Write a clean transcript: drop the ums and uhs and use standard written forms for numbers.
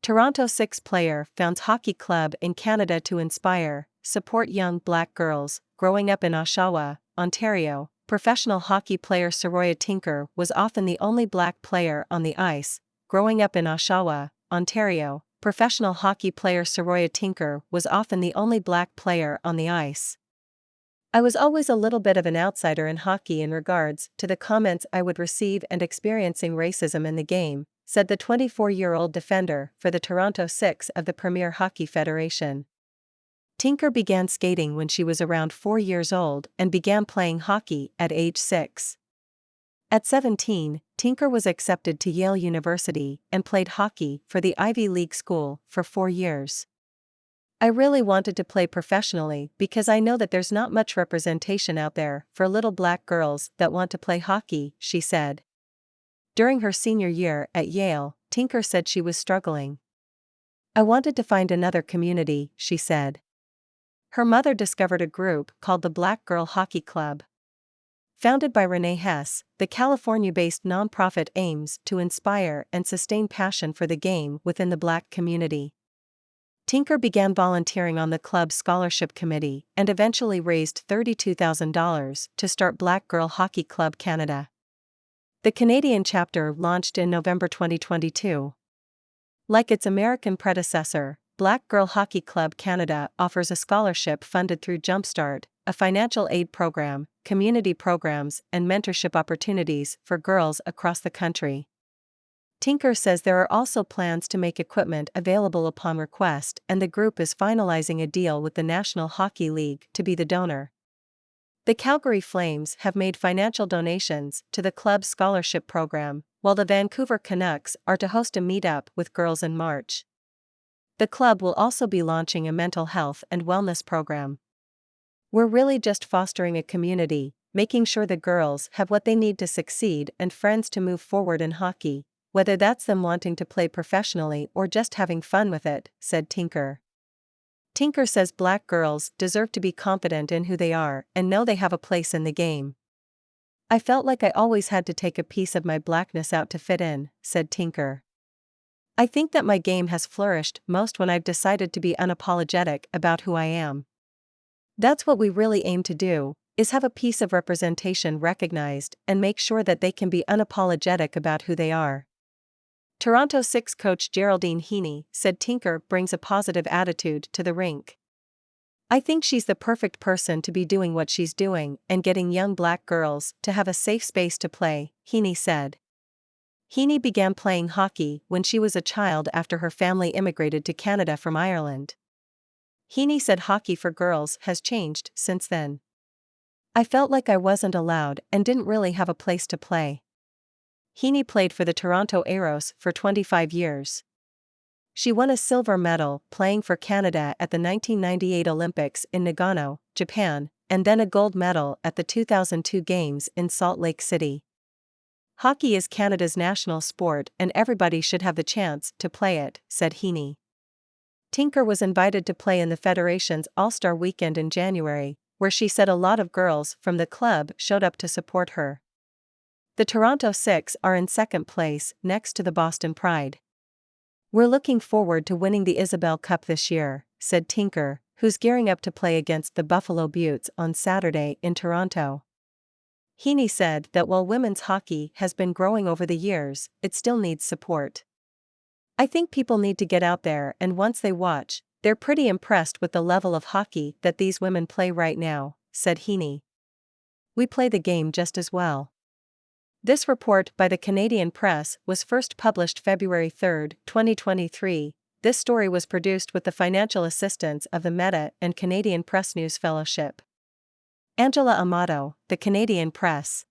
Toronto 6 player founds hockey club in Canada to inspire, support young Black girls, growing up in Oshawa, Ontario. Professional hockey player Saroya Tinker was often the only Black player on the ice. Growing up in Oshawa, Ontario, professional hockey player Saroya Tinker was often the only Black player on the ice. I was always a little bit of an outsider in hockey in regards to the comments I would receive and experiencing racism in the game, said the 24-year-old defender for the Toronto 6 of the Premier Hockey Federation. Tinker began skating when she was around 4 years old and began playing hockey at age 6. At 17, Tinker was accepted to Yale University and played hockey for the Ivy League school for 4 years. I really wanted to play professionally because I know that there's not much representation out there for little Black girls that want to play hockey, she said. During her senior year at Yale, Tinker said she was struggling. I wanted to find another community, she said. Her mother discovered a group called the Black Girl Hockey Club. Founded by Renee Hess, the California-based nonprofit aims to inspire and sustain passion for the game within the Black community. Tinker began volunteering on the club's scholarship committee and eventually raised $32,000 to start Black Girl Hockey Club Canada. The Canadian chapter launched in November 2022. Like its American predecessor, Black Girl Hockey Club Canada offers a scholarship funded through Jumpstart, a financial aid program, community programs, and mentorship opportunities for girls across the country. Tinker says there are also plans to make equipment available upon request, and the group is finalizing a deal with the National Hockey League to be the donor. The Calgary Flames have made financial donations to the club's scholarship program, while the Vancouver Canucks are to host a meetup with girls in March. The club will also be launching a mental health and wellness program. We're really just fostering a community, making sure the girls have what they need to succeed and friends to move forward in hockey, whether that's them wanting to play professionally or just having fun with it, said Tinker. Tinker says Black girls deserve to be confident in who they are and know they have a place in the game. I felt like I always had to take a piece of my Blackness out to fit in, said Tinker. I think that my game has flourished most when I've decided to be unapologetic about who I am. That's what we really aim to do, is have a piece of representation recognized and make sure that they can be unapologetic about who they are. Toronto 6 coach Geraldine Heaney said Tinker brings a positive attitude to the rink. I think she's the perfect person to be doing what she's doing and getting young Black girls to have a safe space to play, Heaney said. Heaney began playing hockey when she was a child after her family immigrated to Canada from Ireland. Heaney said hockey for girls has changed since then. I felt like I wasn't allowed and didn't really have a place to play. Heaney played for the Toronto Arrows for 25 years. She won a silver medal playing for Canada at the 1998 Olympics in Nagano, Japan, and then a gold medal at the 2002 Games in Salt Lake City. Hockey is Canada's national sport and everybody should have the chance to play it, said Heaney. Tinker was invited to play in the Federation's All-Star Weekend in January, where she said a lot of girls from the club showed up to support her. The Toronto 6 are in second place next to the Boston Pride. We're looking forward to winning the Isabelle Cup this year, said Tinker, who's gearing up to play against the Buffalo Beauts on Saturday in Toronto. Heaney said that while women's hockey has been growing over the years, it still needs support. I think people need to get out there and once they watch, they're pretty impressed with the level of hockey that these women play right now, said Heaney. We play the game just as well. This report by the Canadian Press was first published February 3, 2023. This story was produced with the financial assistance of the Meta and Canadian Press News Fellowship. Angela Amato, The Canadian Press.